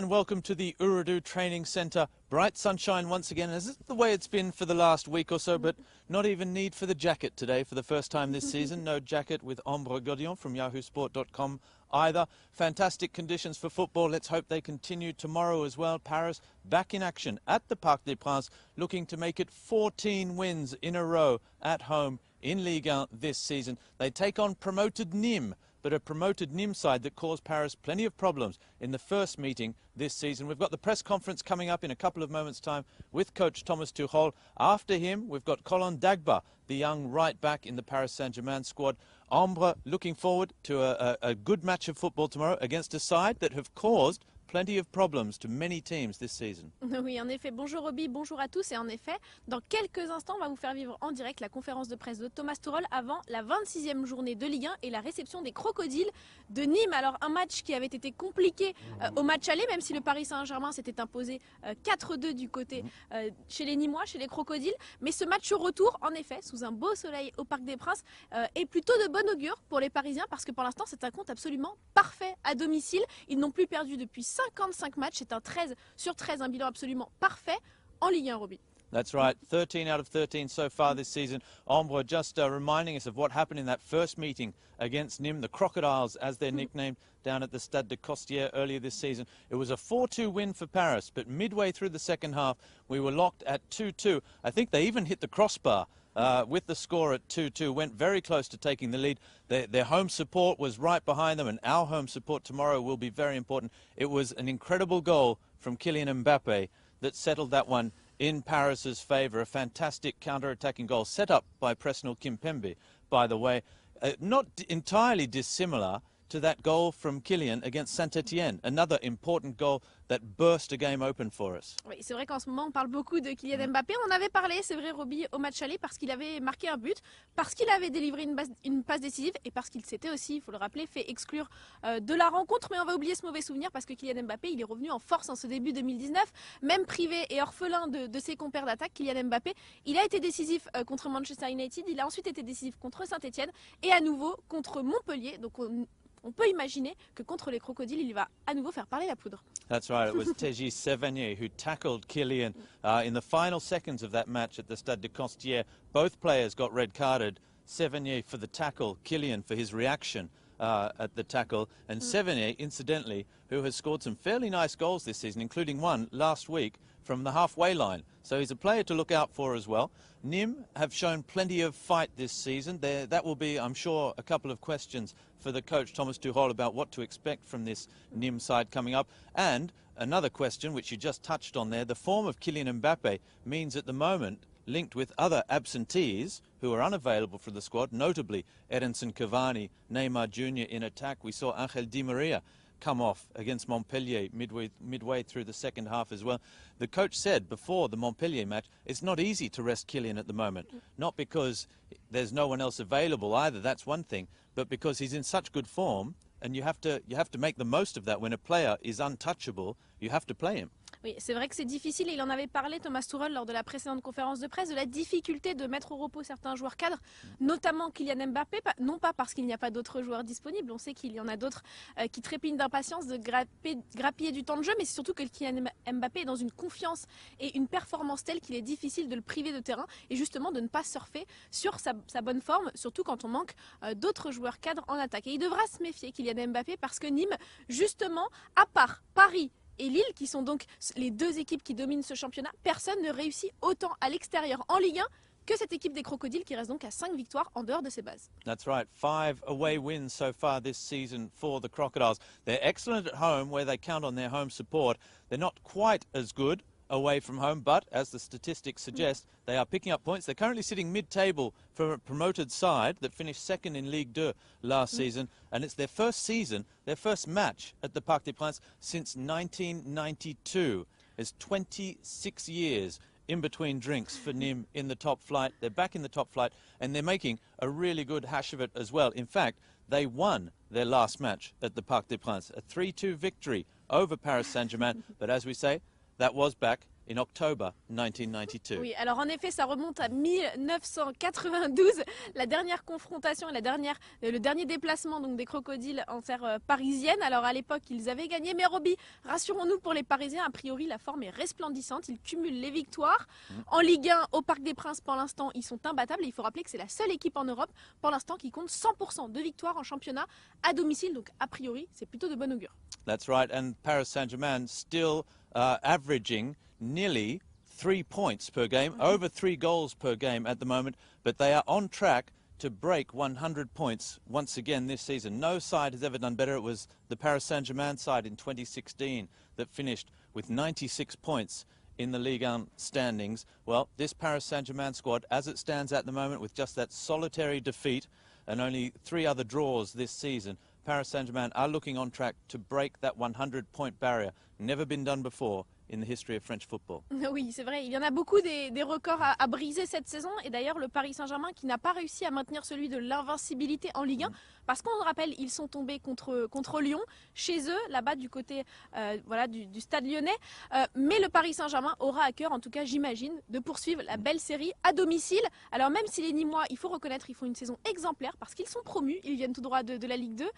and welcome to the Urdu Training Centre. Bright sunshine once again, as is the way it's been for the last week or so, but not even need for the jacket today for the first time this season. No jacket with Ombre Godion from yahoosport.com either. Fantastic conditions for football. Let's hope they continue tomorrow as well. Paris back in action at the Parc des Princes, looking to make it 14 wins in a row at home in Ligue 1 this season. They take on promoted Nîmes, but a promoted Nîmes side that caused Paris plenty of problems in the first meeting this season. We've got the press conference coming up in a couple of moments' time with coach Thomas Tuchel. After him, we've got Colin Dagba, the young right back in the Paris Saint-Germain squad. Ombre looking forward to a good match of football tomorrow against a side that have caused plenty of problems to many teams this season. Oui, en effet. Bonjour Roby, bonjour à tous. Et en effet, dans quelques instants, on va vous faire vivre en direct la conférence de presse de Thomas Tuchel avant la 26e journée de Ligue 1 et la réception des Crocodiles de Nîmes. Alors, un match qui avait été compliqué au match aller, même si le Paris Saint-Germain s'était imposé 4-2 du côté chez les Nîmois, chez les Crocodiles. Mais ce match retour, en effet, sous un beau soleil au Parc des Princes, est plutôt de bon augure pour les Parisiens parce que pour l'instant, c'est un compte absolument parfait à domicile. Ils n'ont plus perdu depuis 55 matchs, c'est un 13 sur 13, un bilan absolument parfait en Ligue 1, Roby. That's right, 13 out of 13 so far this season. Ombre just reminding us of what happened in that first meeting against Nîmes, the Crocodiles as they're nicknamed, down at the Stade de Costières earlier this season. It was a 4-2 win for Paris, but midway through the second half, we were locked at 2-2. I think they even hit the crossbar with the score at 2-2, went very close to taking the lead. Their home support was right behind them, and our home support tomorrow will be very important. It was an incredible goal from Kylian Mbappe that settled that one in Paris's favour. A fantastic counter-attacking goal set up by Presnel Kimpembe, by the way. Not entirely dissimilar to that goal from Kylian against Saint-Etienne, another important goal that burst a game open for us. Oui, c'est vrai qu'en ce moment, on parle beaucoup de Kylian Mbappé. On avait parlé, c'est vrai, Roby, au match aller, parce qu'il avait marqué un but, parce qu'il avait délivré une passe décisive et parce qu'il s'était aussi, il faut le rappeler, fait exclure de la rencontre. Mais on va oublier ce mauvais souvenir parce que Kylian Mbappé, il est revenu en force en ce début 2019. Même privé et orphelin de ses compères d'attaque, Kylian Mbappé, il a été décisif contre Manchester United. Il a ensuite été décisif contre Saint-Etienne et à nouveau contre Montpellier. Donc on peut imaginer que contre les Crocodiles, il va à nouveau faire parler la poudre. That's right, it was Teji Sevigny who tackled Kylian in the final seconds of that match at the Stade de Costières. Both players got red carded. Sevigny for the tackle, Kylian for his reaction at the tackle. And Sevigny, incidentally, who has scored some fairly nice goals this season, including one last week from the halfway line. So he's a player to look out for as well. Nîmes have shown plenty of fight this season. That will be, I'm sure, a couple of questions for the coach Thomas Tuchel about what to expect from this Nîmes side coming up. And another question, which you just touched on there, the form of Kylian Mbappe means at the moment, linked with other absentees who are unavailable for the squad, notably Edinson Cavani, Neymar Jr. in attack. We saw Angel Di Maria come off against Montpellier midway through the second half as well. The coach said before the Montpellier match, it's not easy to rest Kylian at the moment. Not because there's no one else available either, that's one thing, but because he's in such good form, and you have to make the most of that. When a player is untouchable, you have to play him. Oui, c'est vrai que c'est difficile et il en avait parlé, Thomas Tuchel, lors de la précédente conférence de presse, de la difficulté de mettre au repos certains joueurs cadres, notamment Kylian Mbappé, non pas parce qu'il n'y a pas d'autres joueurs disponibles, on sait qu'il y en a d'autres qui trépignent d'impatience de grappiller du temps de jeu, mais c'est surtout que Kylian Mbappé est dans une confiance et une performance telle qu'il est difficile de le priver de terrain et justement de ne pas surfer sur sa bonne forme, surtout quand on manque d'autres joueurs cadres en attaque. Et il devra se méfier, Kylian Mbappé, parce que Nîmes, justement, à part Paris et Lille, qui sont donc les deux équipes qui dominent ce championnat, personne ne réussit autant à l'extérieur en Ligue 1 que cette équipe des Crocodiles qui reste donc à 5 victoires en dehors de ses bases. That's right, 5 away wins so far this season for the Crocodiles. They're excellent at home where they count on their home support. They're not quite as good away from home, but as the statistics suggest, they are picking up points. They're currently sitting mid-table for a promoted side that finished second in Ligue 2 last season, and it's their first season, their first match at the Parc des Princes since 1992. It's 26 years in between drinks for Nîmes in the top flight. They're back in the top flight, and they're making a really good hash of it as well. In fact, they won their last match at the Parc des Princes, a 3-2 victory over Paris Saint-Germain, but as we say, That was back in October 1992. Oui, alors en effet, ça remonte à 1992, la dernière confrontation et le dernier déplacement donc, des crocodiles en terre parisienne. Alors à l'époque, ils avaient gagné, mais Roby, rassurons-nous pour les Parisiens, a priori la forme est resplendissante, ils cumulent les victoires. En Ligue 1, au Parc des Princes, pour l'instant, ils sont imbattables et il faut rappeler que c'est la seule équipe en Europe, pour l'instant, qui compte 100% de victoires en championnat à domicile, donc a priori, c'est plutôt de bon augure. That's right, and Paris Saint-Germain still averaging nearly 3 points per game, over 3 goals per game at the moment, but they are on track to break 100 points once again this season. No side has ever done better. It was the Paris Saint-Germain side in 2016 that finished with 96 points in the Ligue 1 standings. Well, this Paris Saint-Germain squad, as it stands at the moment, with just that solitary defeat and only 3 other draws this season, Paris Saint-Germain are looking on track to break that 100-point barrier. Never been done before in the history of French football. Oui, c'est vrai, il y en a beaucoup des records à briser cette saison. Et d'ailleurs, le Paris Saint-Germain qui n'a pas réussi à maintenir celui de l'invincibilité en Ligue 1. Parce qu'on le rappelle, ils sont tombés contre Lyon, chez eux, là-bas du côté voilà, du stade lyonnais. Mais le Paris Saint-Germain aura à cœur, en tout cas j'imagine, de poursuivre la belle série à domicile. Alors même si les Nîmois, il faut reconnaître, ils font une saison exemplaire parce qu'ils sont promus, ils viennent tout droit de la Ligue 2.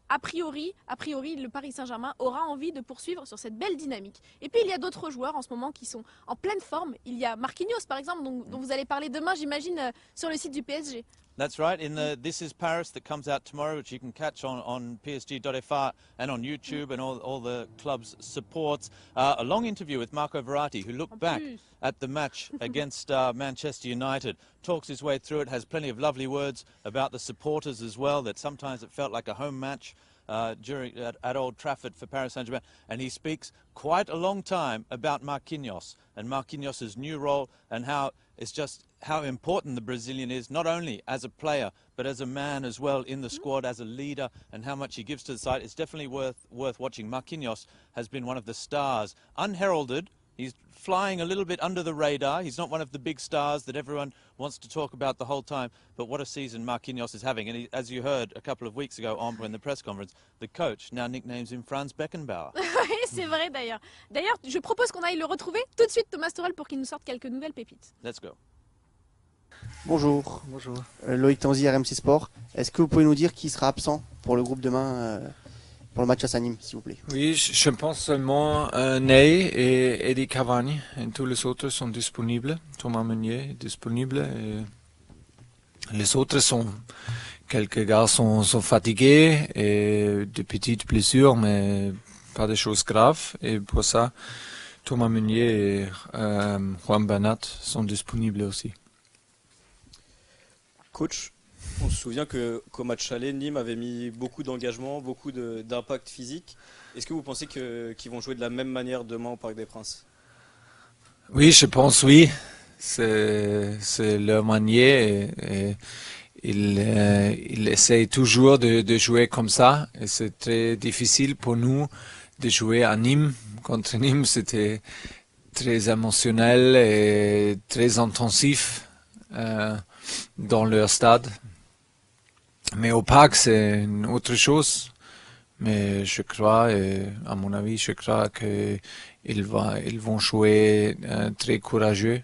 A priori, le Paris Saint-Germain aura envie de poursuivre sur cette belle dynamique. Et puis il y a d'autres joueurs en ce moment qui sont en pleine forme. Il y a Marquinhos par exemple, dont vous allez parler demain, j'imagine, sur le site du PSG. That's right. In the This Is Paris that comes out tomorrow, which you can catch on PSG.fr and on YouTube and all the club's supports. A long interview with Marco Verratti, who looked back at the match against Manchester United, talks his way through it, has plenty of lovely words about the supporters as well, that sometimes it felt like a home match at Old Trafford for Paris Saint-Germain. And he speaks quite a long time about Marquinhos and Marquinhos' new role and how it's just how important the Brazilian is, not only as a player, but as a man as well in the squad, as a leader, and how much he gives to the side. It's definitely worth watching. Marquinhos has been one of the stars, unheralded. He's flying a little bit under the radar. He's not one of the big stars that everyone wants to talk about the whole time. But what a season Marquinhos is having. And he, as you heard a couple of weeks ago, Amber, in the press conference, the coach now nicknames him Franz Beckenbauer. Oui, c'est vrai d'ailleurs. D'ailleurs, je propose qu'on aille le retrouver tout de suite, Thomas Tuchel, pour qu'il nous sorte quelques nouvelles pépites. Let's go. Bonjour. Bonjour. Loïc Tanzi, RMC Sport. Est-ce que vous pouvez nous dire qui sera absent pour le groupe demain pour le match à Nîmes, s'il vous plaît? Oui, je pense seulement Ney et Eddie Cavani. Et tous les autres sont disponibles. Thomas Meunier est disponible. Et les autres sont... Quelques gars sont fatigués et de petites blessures, mais pas de choses graves. Et pour ça, Thomas Meunier et Juan Bernat sont disponibles aussi. Coach, on se souvient qu'au match aller, Nîmes avait mis beaucoup d'engagement, beaucoup d'impact physique. Est-ce que vous pensez qu'ils vont jouer de la même manière demain au Parc des Princes? Oui, je pense oui. C'est leur manière et il essaie toujours de jouer comme ça. Et c'est très difficile pour nous de jouer à Nîmes. Contre Nîmes, c'était très émotionnel et très intensif dans leur stade. Mais au parc, c'est une autre chose. Mais je crois, et à mon avis, je crois qu'ils vont jouer très courageux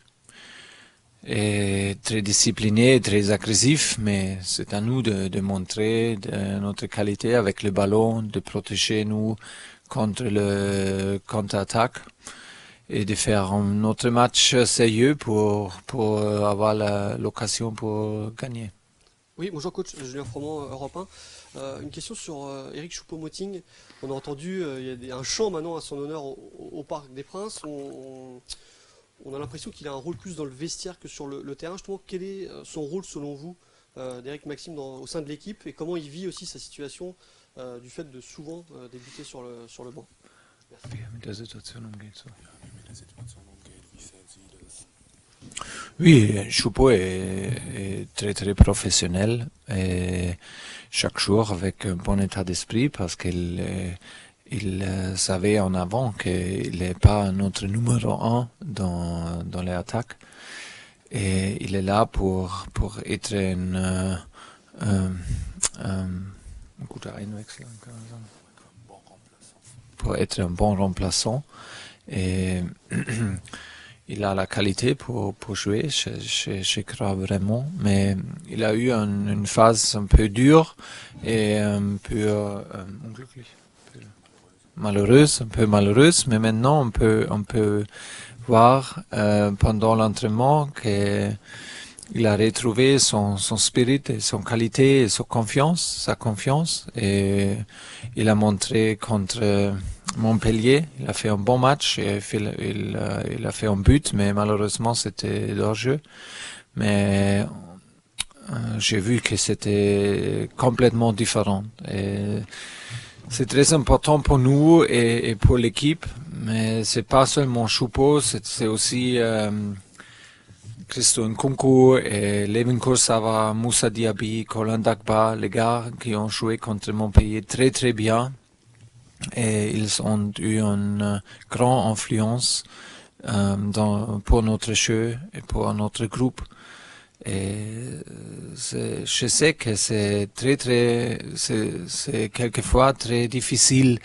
et très disciplinés et très agressifs. Mais c'est à nous de montrer notre qualité avec le ballon, de protéger nous contre le contre-attaque et de faire un autre match sérieux pour avoir l'occasion pour gagner. Oui, bonjour coach, Julien Froment, Europe 1. Une question sur Eric Choupo-Moting. On a entendu, il y a un chant maintenant à son honneur au Parc des Princes. On a l'impression qu'il a un rôle plus dans le vestiaire que sur le terrain. Justement, quel est son rôle selon vous, d'Eric Maxime, au sein de l'équipe, et comment il vit aussi sa situation du fait de souvent débuter sur le banc? Oui, Choupo est très très professionnel et chaque jour avec un bon état d'esprit parce qu'il savait en avant qu'il n'est pas notre numéro 1 dans les attaques et il est là pour être un bon remplaçant Et il a la qualité pour jouer, je crois vraiment, mais il a eu une phase un peu dure et un peu unglücklich, un peu malheureuse, mais maintenant on peut voir pendant l'entraînement qu'il a retrouvé son spirit et son qualité et sa confiance, et il a montré contre Montpellier, il a fait un bon match, et il a fait un but, mais malheureusement c'était hors-jeu. Mais j'ai vu que c'était complètement différent. Et c'est très important pour nous et pour l'équipe, mais c'est pas seulement Choupo, c'est aussi Christo Nkunku et Levin Kursawa, Moussa Diaby, Colin DAGBA, les gars qui ont joué contre Montpellier très très bien. Et ils ont eu une grande influence pour notre jeu et pour notre groupe. Et je sais que c'est c'est quelquefois très difficile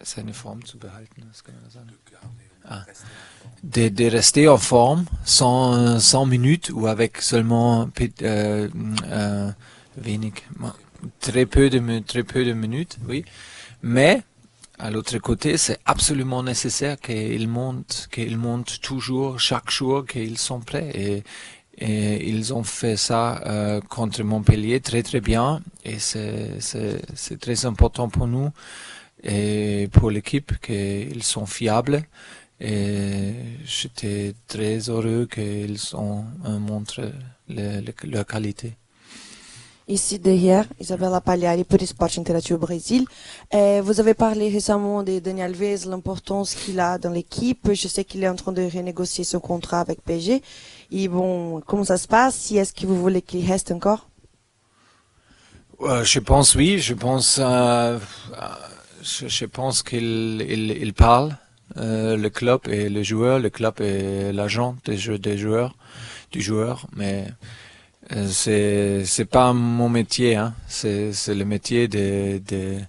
seine Form zu behalten, das kann man sagen. De rester en forme sans 100 minutes ou avec seulement très peu de minutes, oui. Mais à l'autre côté, c'est absolument nécessaire qu'ils montent toujours, chaque jour, qu'ils sont prêts. Et ils ont fait ça contre Montpellier très très bien. Et c'est très important pour nous et pour l'équipe qu'ils sont fiables. Et j'étais très heureux qu'ils ont montré leur qualité. Ici derrière, Isabella Pagliari pour Sport Interactive Brésil. Vous avez parlé récemment de Daniel Alves, l'importance qu'il a dans l'équipe. Je sais qu'il est en train de renégocier son contrat avec PSG. Et bon, comment ça se passe? Est-ce que vous voulez qu'il reste encore? Je pense oui. Je pense qu'il parle. Le club et le joueur, le club et l'agent du joueur, mais c'est pas mon métier, hein. C'est le métier des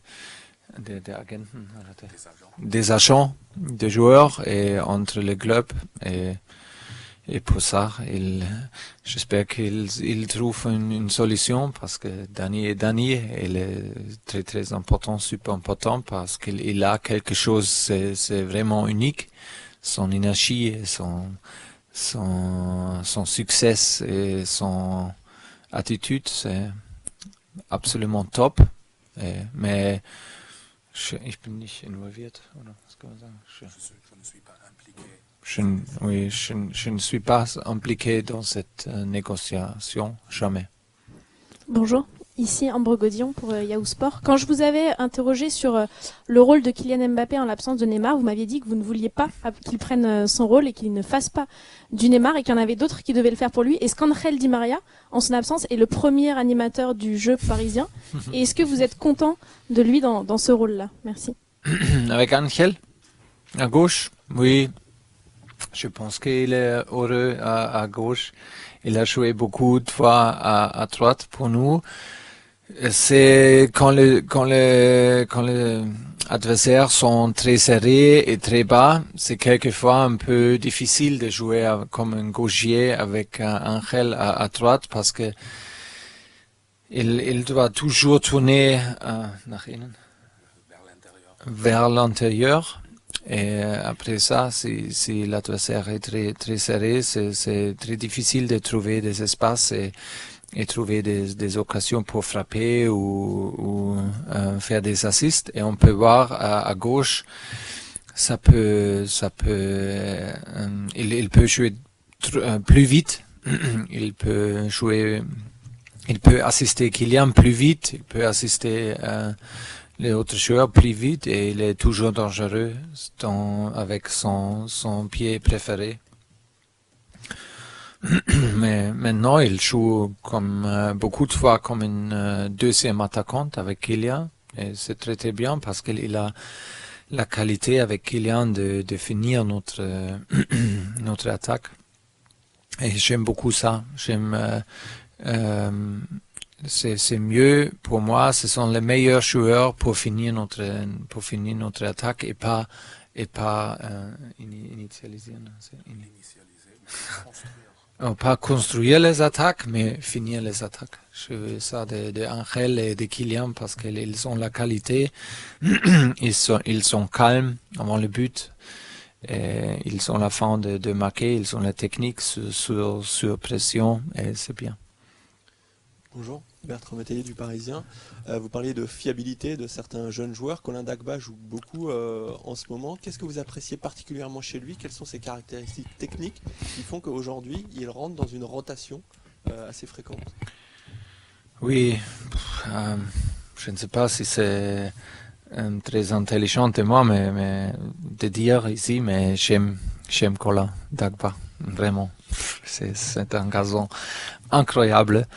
agents, des joueurs, et entre le club et pour ça, j'espère qu'il trouve une solution, parce que Danny, il est très très important, super important, parce qu'il a quelque chose, c'est vraiment unique, son énergie et son succès et son attitude, c'est absolument top. Mais ich bin nicht involviert, oder was kann man sagen? Je ne suis pas impliqué. Je ne suis pas impliqué dans cette négociation, jamais. Bonjour, ici Ambre Godillon pour Yahoo Sport. Quand je vous avais interrogé sur le rôle de Kylian Mbappé en l'absence de Neymar, vous m'aviez dit que vous ne vouliez pas qu'il prenne son rôle et qu'il ne fasse pas du Neymar, et qu'il y en avait d'autres qui devaient le faire pour lui. Est-ce qu'Angel Di Maria, en son absence, est le premier animateur du jeu parisien? Et est-ce que vous êtes content de lui dans ce rôle-là? Merci. Avec Angel à gauche, oui. Je pense qu'il est heureux à gauche. Il a joué beaucoup de fois à droite pour nous. C'est quand les adversaires sont très serrés et très bas, c'est quelquefois un peu difficile de jouer comme un gaucher avec un Angel à droite, parce que il doit toujours tourner vers l'intérieur. Et après ça, si l'adversaire est très, très serré, c'est très difficile de trouver des espaces et trouver des occasions pour frapper ou faire des assists. Et on peut voir à gauche, il peut jouer plus vite. Il peut assister Kylian plus vite. Il peut assister les autres joueurs plus vite, et il est toujours dangereux avec son pied préféré. Mais maintenant, il joue comme beaucoup de fois comme une deuxième attaquante avec Kylian, et c'est très très bien, parce qu'il a la qualité avec Kylian de finir notre attaque. Et j'aime beaucoup ça. c'est mieux pour moi. Ce sont les meilleurs joueurs pour finir notre attaque et pas initialiser. Pas construire les attaques, mais finir les attaques. Je veux ça de Angel et de Kylian parce qu'ils ont la qualité, ils sont calmes avant le but, et ils ont la fin de marquer, ils ont la technique sur pression et c'est bien. Bonjour, Bertrand Métayer du Parisien. Vous parliez de fiabilité de certains jeunes joueurs. Colin DAGBA joue beaucoup en ce moment. Qu'est-ce que vous appréciez particulièrement chez lui? Quelles sont ses caractéristiques techniques qui font qu'aujourd'hui, il rentre dans une rotation assez fréquente? Oui, je ne sais pas si c'est très intelligent de moi mais de dire ici, mais j'aime Colin DAGBA, vraiment. C'est un garçon incroyable.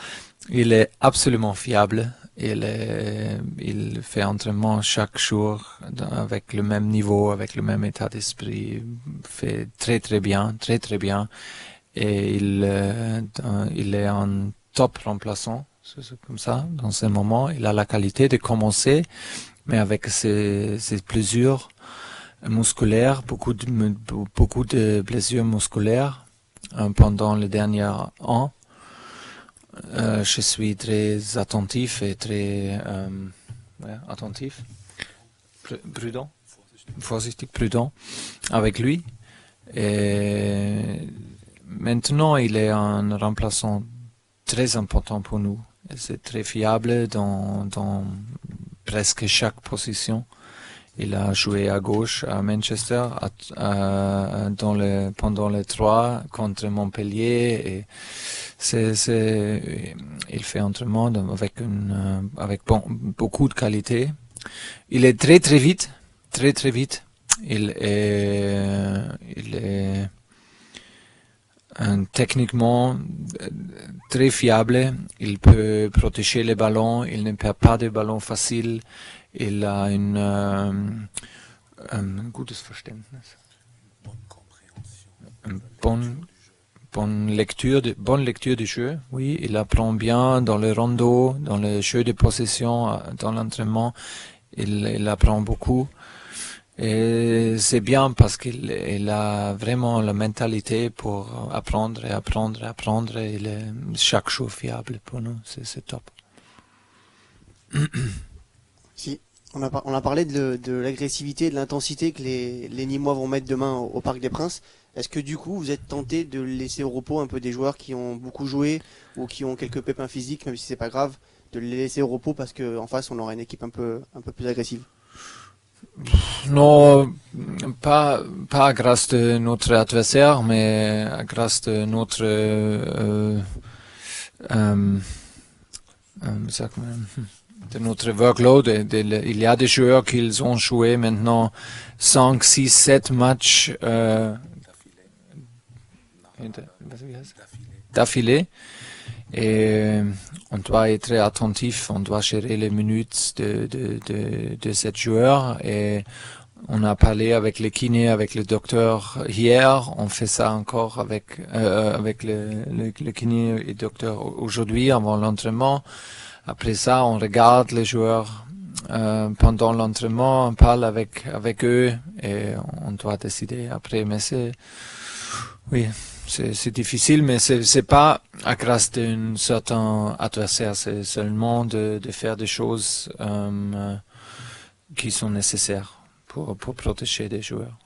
Il est absolument fiable. Il fait entraînement chaque jour avec le même niveau, avec le même état d'esprit. Fait très bien. Et il est un top remplaçant, c'est comme ça, dans ce moment. Il a la qualité de commencer, mais avec ses blessures musculaires, beaucoup de blessures musculaires pendant les derniers ans. Je suis très attentif et très prudent, vorsichtig, prudent avec lui. Et maintenant, il est un remplaçant très important pour nous. C'est très fiable dans presque chaque position. Il a joué à gauche à Manchester pendant les 3 contre Montpellier. Et il fait entraînement avec beaucoup de qualité. Il est très vite. Il est techniquement très fiable. Il peut protéger les ballons. Il ne perd pas de ballons faciles. Il a un gutes Verständnis. Bonne lecture du jeu. Oui, il apprend bien dans le rondo, dans le jeu de possession, dans l'entraînement. Il apprend beaucoup. Et c'est bien parce qu'il a vraiment la mentalité pour apprendre. Et il est chaque jour fiable pour nous. C'est top. Si, on a parlé de l'agressivité, de l'intensité que les Nîmois vont mettre demain au Parc des Princes. Est-ce que du coup vous êtes tenté de laisser au repos un peu des joueurs qui ont beaucoup joué ou qui ont quelques pépins physiques, même si c'est pas grave, de les laisser au repos parce qu'en face on aura une équipe un peu plus agressive? Non, pas à grâce de notre adversaire, mais à grâce de notre de notre workload. Il y a des joueurs qui ont joué maintenant 5, 6, 7 matchs d'affilée. Et on doit être très attentif, on doit gérer les minutes de ces joueurs. Et on a parlé avec les kinés, avec le docteur hier. On fait ça encore avec le kiné et le docteur aujourd'hui avant l'entraînement. Après ça, on regarde les joueurs pendant l'entraînement, on parle avec eux et on doit décider après. Mais c'est difficile, mais c'est pas à grâce d'un certain adversaire, c'est seulement de faire des choses qui sont nécessaires pour protéger des joueurs.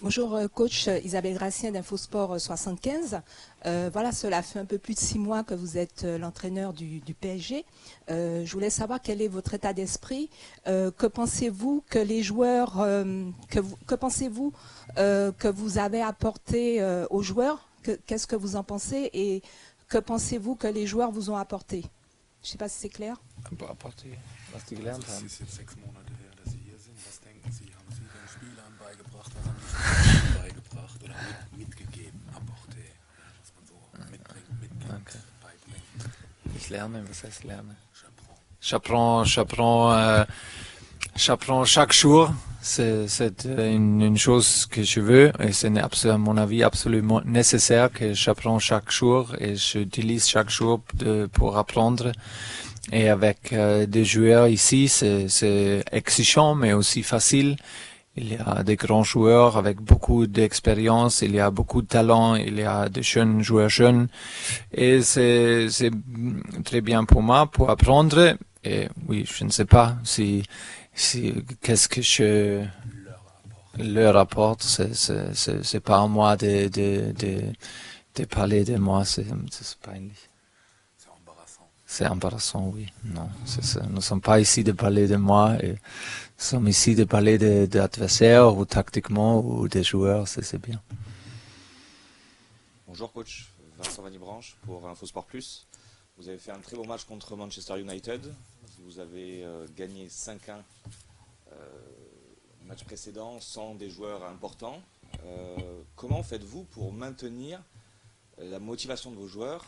Bonjour coach, Isabelle Gracien d'Infosport 75. Voilà, cela fait un peu plus de 6 mois que vous êtes l'entraîneur du PSG. Je voulais savoir quel est votre état d'esprit. Que pensez-vous que les joueurs, que pensez-vous que vous avez apporté aux joueurs? Qu'est-ce que vous en pensez et que pensez-vous que les joueurs vous ont apporté? Je ne sais pas si c'est clair. Apporter, was die gelernt haben. Ich lerne, was heißt lernen? J'apprends chaque jour c'est une chose que je veux et c'est à mon avis absolument nécessaire que j'apprends chaque jour et j'utilise chaque jour pour apprendre. Et avec des joueurs ici, c'est exigeant mais aussi facile. Il y a des grands joueurs avec beaucoup d'expérience, il y a beaucoup de talent, il y a des jeunes joueurs jeunes. Et c'est très bien pour moi pour apprendre. Et oui, je ne sais pas si qu'est-ce que je leur apporte. C'est pas à moi de parler de moi. C'est peinlich. C'est embarrassant, oui. Non, nous ne sommes pas ici de parler de moi. Et nous sommes ici de parler d'adversaires ou tactiquement ou des joueurs, c'est bien. Bonjour coach, Vincent Vanibranche pour Infosport Plus. Vous avez fait un très beau match contre Manchester United. Vous avez gagné 5-1 au match précédent sans des joueurs importants. Comment faites-vous pour maintenir la motivation de vos joueurs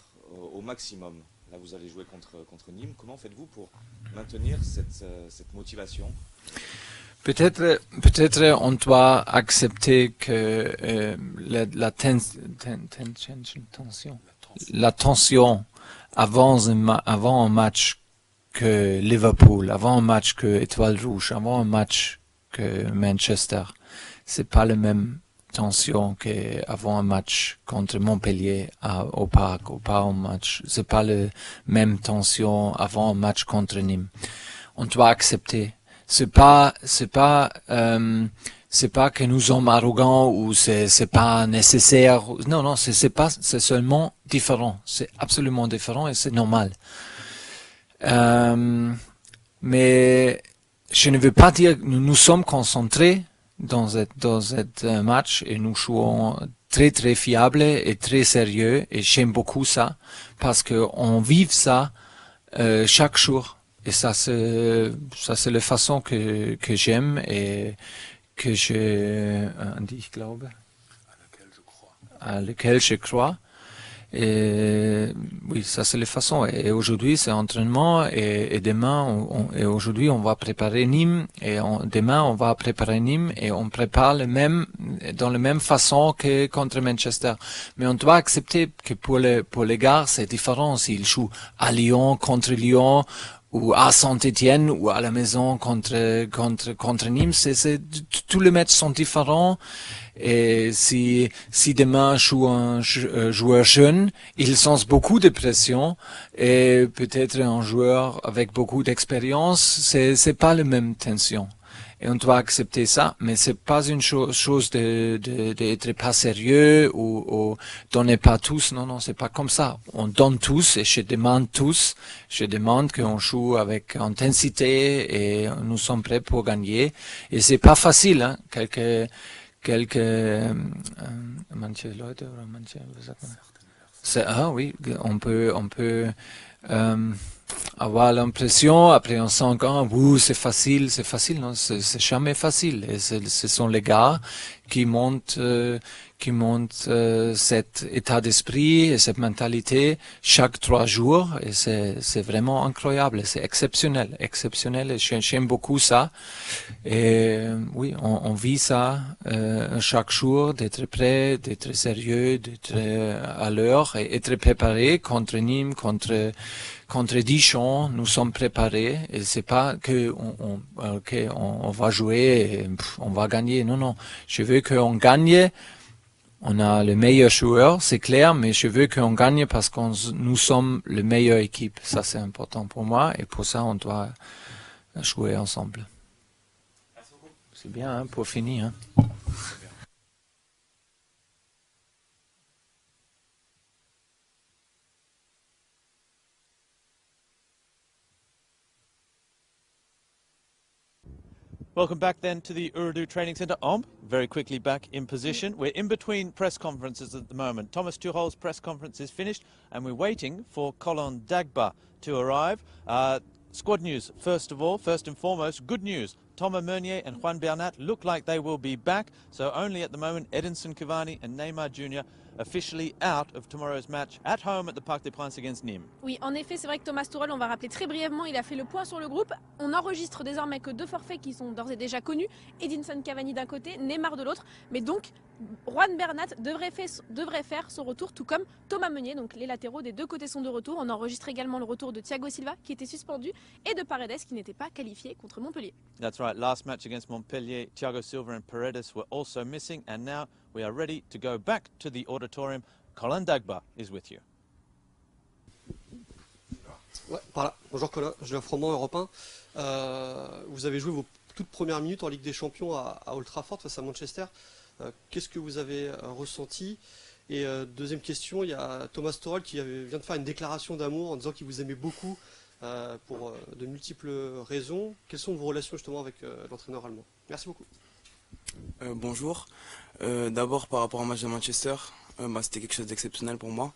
au maximum? Là, vous allez jouer contre Nîmes. Comment faites-vous pour maintenir cette motivation? Peut-être on doit accepter que la tension avant un match que Liverpool, avant un match que Étoile Rouge, avant un match que Manchester, c'est pas la même tension qu'avant un match contre Montpellier au parc, ou pas un match. C'est pas la même tension avant un match contre Nîmes. On doit accepter. C'est pas que nous sommes arrogants ou c'est pas nécessaire. Non, c'est seulement différent. C'est absolument différent et c'est normal. Mais je ne veux pas dire que nous sommes concentrés dans cette match et nous jouons très très fiable et très sérieux et j'aime beaucoup ça parce que on vit ça chaque jour. Et ça c'est la façon que j'aime et que ich glaube, à laquelle je crois. Et oui, ça c'est la façon. Et aujourd'hui c'est entraînement et demain et aujourd'hui on va préparer Nîmes et demain on va préparer Nîmes et on prépare dans la même façon que contre Manchester. Mais on doit accepter que pour les gars c'est différent s'ils jouent à Lyon contre Lyon ou à Saint-Étienne ou à la maison contre Nîmes. Tous les matchs sont différents. Et si demain joue un joueur jeune, il sent beaucoup de pression et peut-être un joueur avec beaucoup d'expérience, c'est pas la même tension. Et on doit accepter ça, mais c'est pas une chose d'être pas sérieux ou donner pas tous. Non, c'est pas comme ça. On donne tous et je demande qu'on joue avec intensité et nous sommes prêts pour gagner. Et c'est pas facile, hein. Manche Leute oder manche, wie sagt man? Oui, on peut avoir l'impression après un 5 ans, c'est facile, non, c'est jamais facile. Et ce sont les gars qui montent cet état d'esprit et cette mentalité chaque 3 jours et c'est vraiment incroyable, c'est exceptionnel et j'aime beaucoup ça. Et oui, on vit ça chaque jour, d'être prêt, d'être sérieux, d'être à l'heure et être préparé contre Nîmes, contre Dijon, nous sommes préparés et c'est pas que on va jouer et on va gagner. Non, je veux qu'on gagne. On a le meilleur joueur, c'est clair, mais je veux qu'on gagne parce que nous sommes la meilleure équipe. Ça, c'est important pour moi et pour ça, on doit jouer ensemble. C'est bien, hein, pour finir. Hein. Welcome back then to the Urdu Training Centre. Very quickly back in position. We're in between press conferences at the moment. Thomas Tuchel's press conference is finished and we're waiting for Colin DAGBA to arrive. Squad news, first and foremost, good news. Thomas Meunier and Juan Bernat look like they will be back. So only at the moment, Edinson Cavani and Neymar Jr. officially out of tomorrow's match at home at the Parc des Princes against Nîmes. Oui, en effet, c'est vrai que Thomas Tuchel, on va rappeler très brièvement, il a fait le point sur le groupe. On enregistre désormais que 2 forfaits qui sont d'ores et déjà connus. Edinson Cavani d'un côté, Neymar de l'autre. Mais donc, Juan Bernat devrait faire son retour, tout comme Thomas Meunier. Donc les latéraux des 2 côtés sont de retour. On enregistre également le retour de Thiago Silva, qui était suspendu, et de Paredes, qui n'était pas qualifié contre Montpellier. That's right. Last match against Montpellier, Thiago Silva and Paredes were also missing. And now we are ready to go back to the auditorium. Colin DAGBA is with you. Ouais, par là. Bonjour Colin, Julien Froment, Europe 1. Vous avez joué vos toutes premières minutes en Ligue des Champions à Old Trafford face à Manchester. Qu'est-ce que vous avez ressenti? Et deuxième question, il y a Thomas Tuchel qui vient de faire une déclaration d'amour en disant qu'il vous aimait beaucoup pour de multiples raisons. Quelles sont vos relations justement avec l'entraîneur allemand? Merci beaucoup. Bonjour. D'abord par rapport au match de Manchester, c'était quelque chose d'exceptionnel pour moi.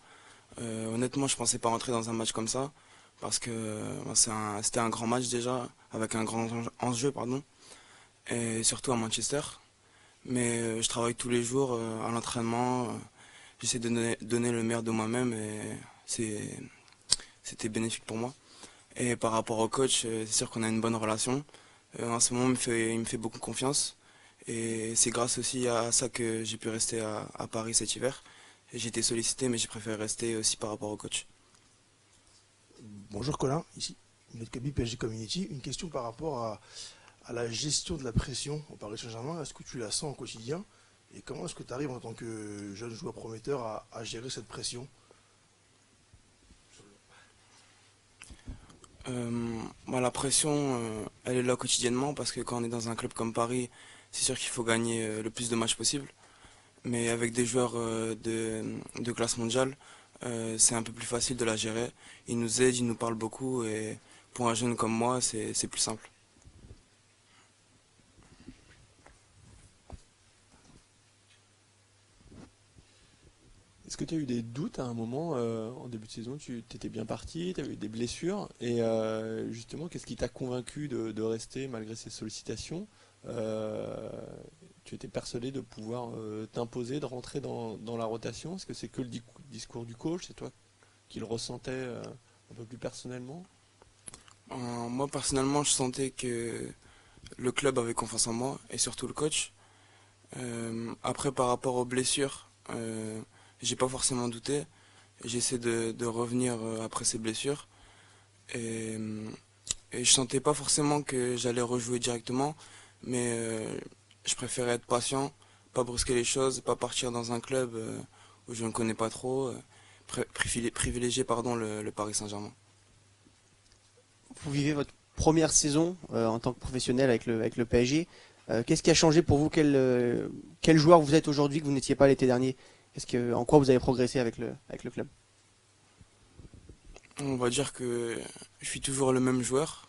Honnêtement, je ne pensais pas rentrer dans un match comme ça parce que c'était un grand match déjà, avec un grand enjeu, et surtout à Manchester. Mais je travaille tous les jours à l'entraînement, j'essaie de donner le meilleur de moi-même et c'était bénéfique pour moi. Et par rapport au coach, c'est sûr qu'on a une bonne relation. En ce moment, il me fait beaucoup confiance. Et c'est grâce aussi à ça que j'ai pu rester à Paris cet hiver. J'ai été sollicité, mais j'ai préféré rester aussi par rapport au coach. Bonjour Colin, ici notre cabinet PSG Community. Une question par rapport à la gestion de la pression au Paris Saint-Germain. Est-ce que tu la sens au quotidien? Et comment est-ce que tu arrives en tant que jeune joueur prometteur à gérer cette pression? La pression, elle est là quotidiennement parce que quand on est dans un club comme Paris, c'est sûr qu'il faut gagner le plus de matchs possible. Mais avec des joueurs de classe mondiale, c'est un peu plus facile de la gérer. Ils nous aident, ils nous parlent beaucoup et pour un jeune comme moi, c'est plus simple. Est-ce que tu as eu des doutes à un moment en début de saison? Tu étais bien parti, tu avais eu des blessures. Et justement, qu'est-ce qui t'a convaincu de rester malgré ces sollicitations? Tu étais persuadé de pouvoir t'imposer, de rentrer dans la rotation? Est-ce que c'est que le discours du coach? C'est toi qui le ressentais un peu plus personnellement? Moi, personnellement, je sentais que le club avait confiance en moi et surtout le coach. Après, par rapport aux blessures, j'ai pas forcément douté. J'essaie de revenir après ces blessures. Et je sentais pas forcément que j'allais rejouer directement. Mais je préférais être patient, pas brusquer les choses, pas partir dans un club où je ne connais pas trop. Privilégier le Paris Saint-Germain. Vous vivez votre première saison en tant que professionnel avec le PSG. Qu'est-ce qui a changé pour vous? Quel joueur vous êtes aujourd'hui que vous n'étiez pas l'été dernier? En quoi vous avez progressé avec le club? On va dire que je suis toujours le même joueur,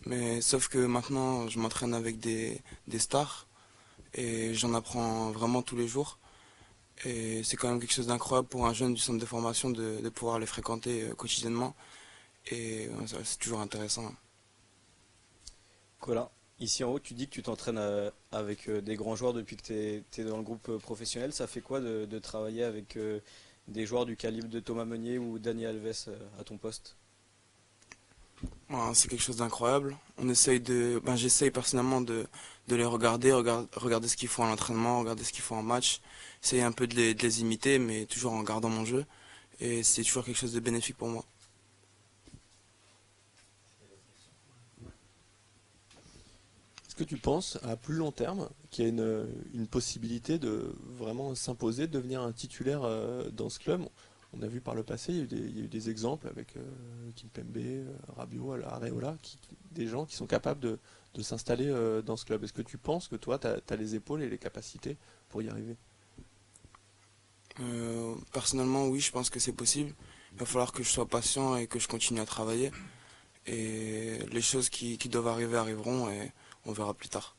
mais sauf que maintenant je m'entraîne avec des stars et j'en apprends vraiment tous les jours. Et c'est quand même quelque chose d'incroyable pour un jeune du centre de formation de pouvoir les fréquenter quotidiennement. Et c'est toujours intéressant. Colin, ici en haut, tu dis que tu t'entraînes avec des grands joueurs depuis que tu es dans le groupe professionnel. Ça fait quoi de travailler avec des joueurs du calibre de Thomas Meunier ou Dani Alves à ton poste? C'est quelque chose d'incroyable. J'essaye personnellement de les regarder ce qu'ils font à l'entraînement, regarder ce qu'ils font en match. Essayer un peu de les imiter, mais toujours en gardant mon jeu. Et c'est toujours quelque chose de bénéfique pour moi. Est-ce que tu penses, à plus long terme, qu'il y a une possibilité de vraiment s'imposer, de devenir un titulaire dans ce club? On a vu par le passé, il y a eu des exemples avec Kimpembe, Rabiot, Areola, des gens qui sont capables de s'installer dans ce club. Est-ce que tu penses que toi, tu as les épaules et les capacités pour y arriver? Personnellement, oui, je pense que c'est possible. Il va falloir que je sois patient et que je continue à travailler. Et les choses qui doivent arriver arriveront et on verra plus tard.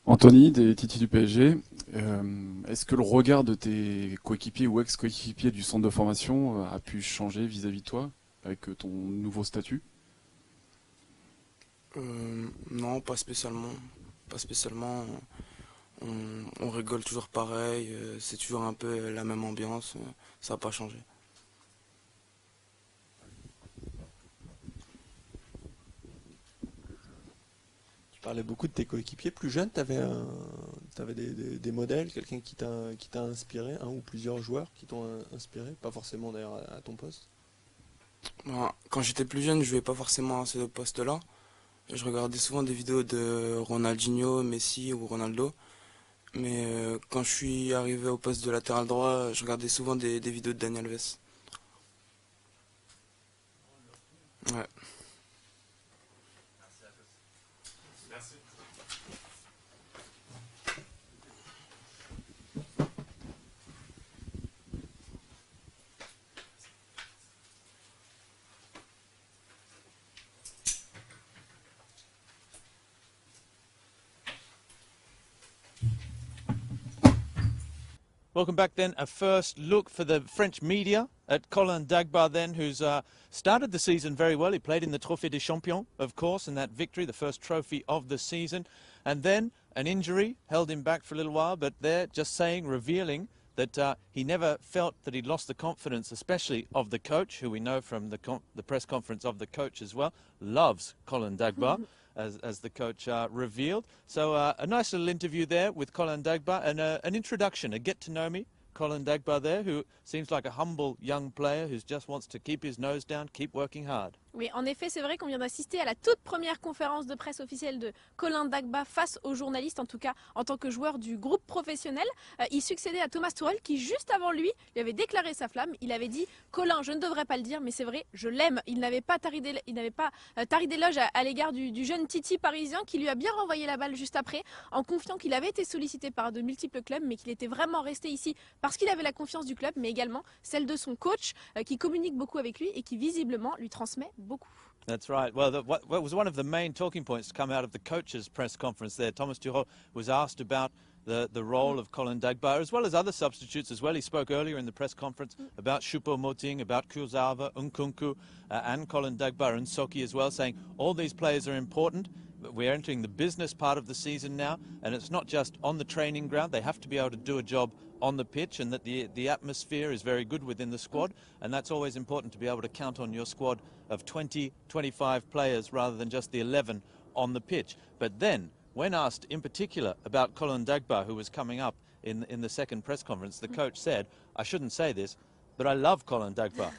Anthony, des Titi du PSG. Est-ce que le regard de tes coéquipiers ou ex-coéquipiers du centre de formation a pu changer vis-à-vis de toi avec ton nouveau statut? Non, pas spécialement. Pas spécialement. On rigole toujours pareil, c'est toujours un peu la même ambiance, ça n'a pas changé. Tu parlais beaucoup de tes coéquipiers. Plus jeune, tu avais des modèles, quelqu'un qui t'a inspiré, un ou plusieurs joueurs qui t'ont inspiré, pas forcément d'ailleurs à ton poste? Quand j'étais plus jeune, je jouais pas forcément à ce poste-là. Je regardais souvent des vidéos de Ronaldinho, Messi ou Ronaldo. Mais quand je suis arrivé au poste de latéral droit, je regardais souvent des vidéos de Dani Alves. Ouais. Merci. Welcome back then. A first look for the French media at Colin DAGBA then, who's started the season very well. He played in the Trophée des Champions, of course, and that victory, the first trophy of the season. And then an injury held him back for a little while, but there just saying, revealing that he never felt that he'd lost the confidence, especially of the coach, who we know from the press conference of the coach as well, loves Colin DAGBA. As the coach revealed. So a nice little interview there with Colin DAGBA and an introduction, a get-to-know me, Colin DAGBA there, who seems like a humble young player who just wants to keep his nose down, keep working hard. Oui, en effet, c'est vrai qu'on vient d'assister à la toute première conférence de presse officielle de Colin DAGBA face aux journalistes, en tout cas en tant que joueur du groupe professionnel. Il succédait à Thomas Tuchel qui, juste avant lui avait déclaré sa flamme. Il avait dit « Colin, je ne devrais pas le dire, mais c'est vrai, je l'aime ». Il n'avait pas tari d'éloge à l'égard du jeune Titi parisien qui lui a bien renvoyé la balle juste après, en confiant qu'il avait été sollicité par de multiples clubs, mais qu'il était vraiment resté ici parce qu'il avait la confiance du club, mais également celle de son coach qui communique beaucoup avec lui et qui visiblement lui transmet beaucoup. That's right. Well, what was one of the main talking points to come out of the coaches' press conference there. Thomas Tuchel was asked about the role of Colin DAGBA, as well as other substitutes as well. He spoke earlier in the press conference about Choupo-Moting, about Kurzawa, Nkunku, and Colin DAGBA and Soki as well, saying all these players are important. We're entering the business part of the season now, and it's not just on the training ground. They have to be able to do a job on the pitch, and that the atmosphere is very good within the squad, and that's always important to be able to count on your squad of 20, 25 players rather than just the 11 on the pitch. But then, when asked in particular about Colin DAGBA, who was coming up in the second press conference, the coach said, I shouldn't say this, but I love Colin DAGBA.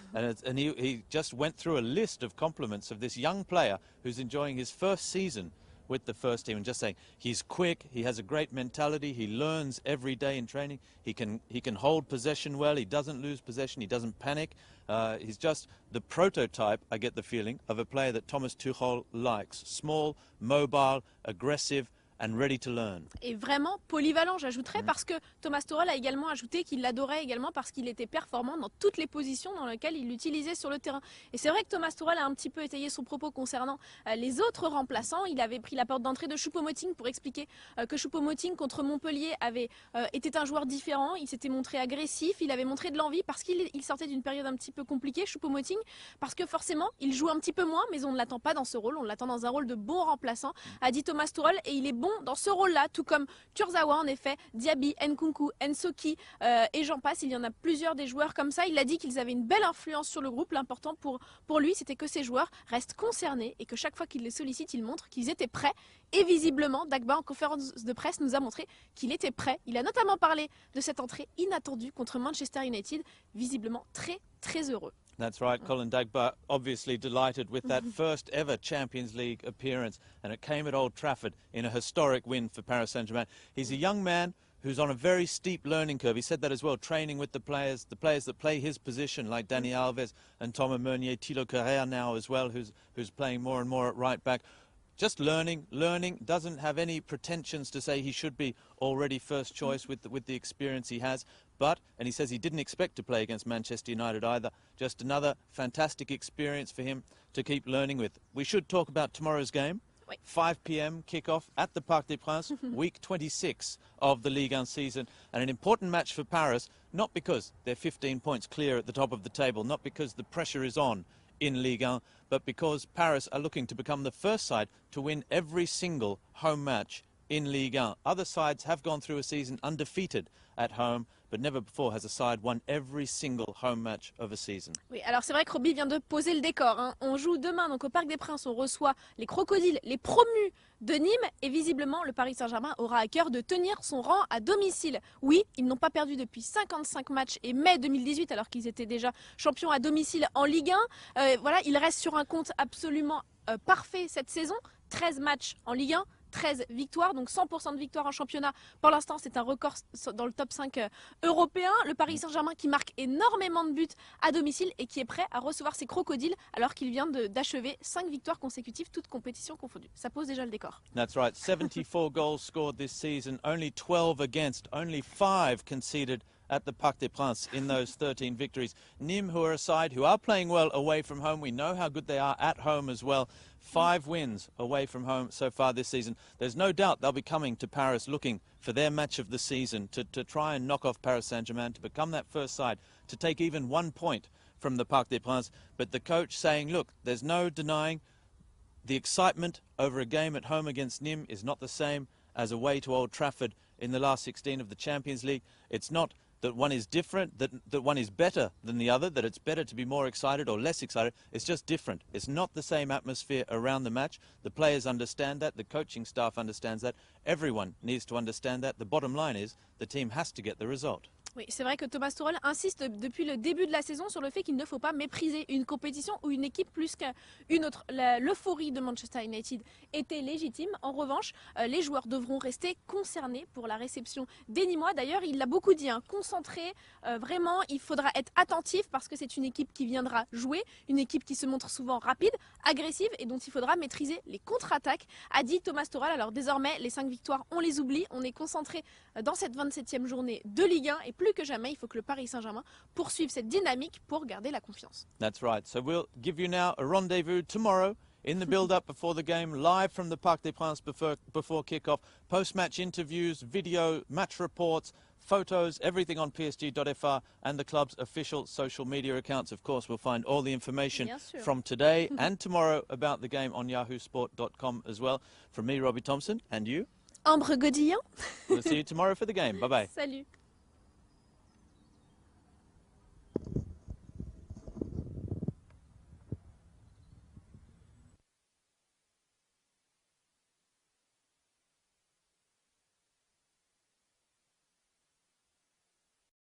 And he just went through a list of compliments of this young player who's enjoying his first season with the first team, and just saying he's quick, he has a great mentality, he learns every day in training, he can hold possession well, he doesn't lose possession, he doesn't panic. He's just the prototype, I get the feeling, of a player that Thomas Tuchel likes. Small, mobile, aggressive, and ready to learn. Et vraiment polyvalent, j'ajouterais, parce que Thomas Tuchel a également ajouté qu'il l'adorait également parce qu'il était performant dans toutes les positions dans lesquelles il l'utilisait sur le terrain. Et c'est vrai que Thomas Tuchel a un petit peu étayé son propos concernant les autres remplaçants. Il avait pris la porte d'entrée de Choupo-Moting pour expliquer que Choupo-Moting contre Montpellier était un joueur différent. Il s'était montré agressif, il avait montré de l'envie parce qu'il sortait d'une période un petit peu compliquée, Choupo-Moting, parce que forcément il joue un petit peu moins, mais on ne l'attend pas dans ce rôle, on l'attend dans un rôle de bon remplaçant, a dit Thomas Tuchel, et il est bon dans ce rôle-là, tout comme Kurzawa en effet, Diaby, Nkunku, Nsoki et j'en passe. Il y en a plusieurs des joueurs comme ça. Il a dit qu'ils avaient une belle influence sur le groupe. L'important pour lui, c'était que ces joueurs restent concernés et que chaque fois qu'il les sollicite, il montre qu'ils étaient prêts. Et visiblement, DAGBA en conférence de presse nous a montré qu'il était prêt. Il a notamment parlé de cette entrée inattendue contre Manchester United, visiblement très très heureux. That's right, Colin DAGBA obviously delighted with that first ever Champions League appearance, and it came at Old Trafford in a historic win for Paris Saint-Germain. He's a young man who's on a very steep learning curve. He said that as well, training with the players that play his position, like Dani Alves and Thomas Meunier, Thilo Kehrer now as well, who's playing more and more at right back. Just learning, doesn't have any pretensions to say he should be already first choice with the experience he has. But, and he says he didn't expect to play against Manchester United either, just another fantastic experience for him to keep learning with. We should talk about tomorrow's game Oui. 5 p.m. kick-off at the Parc des Princes, week 26 of the Ligue 1 season, and an important match for Paris, not because they're 15 points clear at the top of the table, not because the pressure is on in Ligue 1, but because Paris are looking to become the first side to win every single home match in Ligue 1. Other sides have gone through a season undefeated at home, but never before has a side won every single home match of a season. Oui, alors c'est vrai que Roby vient de poser le décor, hein. On joue demain donc au Parc des Princes, on reçoit les Crocodiles, les promus de Nîmes, et visiblement le Paris Saint-Germain aura à cœur de tenir son rang à domicile. Oui, ils n'ont pas perdu depuis 55 matchs et mai 2018 alors qu'ils étaient déjà champions à domicile en Ligue 1. Voilà, ils restent sur un compte absolument parfait cette saison, 13 matchs en Ligue 1. 13 victoires, donc 100% de victoires en championnat. Pour l'instant, c'est un record dans le top 5 européen. Le Paris Saint-Germain qui marque énormément de buts à domicile et qui est prêt à recevoir ses Crocodiles alors qu'il vient d'achever 5 victoires consécutives, toutes compétitions confondues. Ça pose déjà le décor. That's right. 74 goals scored this season, only 12 against, only 5 conceded at the Parc des Princes in those 13 victories. Nîmes, who are a side who are playing well away from home. We know how good they are at home as well. 5 wins away from home so far this season. There's no doubt they'll be coming to Paris looking for their match of the season to try and knock off Paris Saint-Germain, to become that first side, to take even 1 point from the Parc des Princes. But the coach saying, look, there's no denying the excitement over a game at home against Nîmes is not the same as away to Old Trafford in the last 16 of the Champions League. It's not that one is different, that one is better than the other, that it's better to be more excited or less excited. It's just different. It's not the same atmosphere around the match. The players understand that. The coaching staff understands that. Everyone needs to understand that. The bottom line is the team has to get the result. Oui, c'est vrai que Thomas Tuchel insiste depuis le début de la saison sur le fait qu'il ne faut pas mépriser une compétition ou une équipe plus qu'une autre. L'euphorie de Manchester United était légitime. En revanche, les joueurs devront rester concernés pour la réception des Nîmois. D'ailleurs, il l'a beaucoup dit, hein, concentré, vraiment, il faudra être attentif parce que c'est une équipe qui viendra jouer, une équipe qui se montre souvent rapide, agressive et dont il faudra maîtriser les contre-attaques, a dit Thomas Tuchel. Alors désormais, les 5 victoires, on les oublie. On est concentré dans cette 27e journée de Ligue 1 et plus que jamais, il faut que le Paris Saint-Germain poursuive cette dynamique pour garder la confiance. That's right. So we'll give you now a rendezvous tomorrow in the build-up before the game, live from the Parc des Princes before kick-off. Post-match interviews, video, match reports, photos, everything on PSG.fr and the club's official social media accounts. Of course, we'll find all the information from today and tomorrow about the game on yahoosport.com as well. From me, Robbie Thompson, and you, Ambre Godillon. We'll see you tomorrow for the game. Bye-bye. Salut.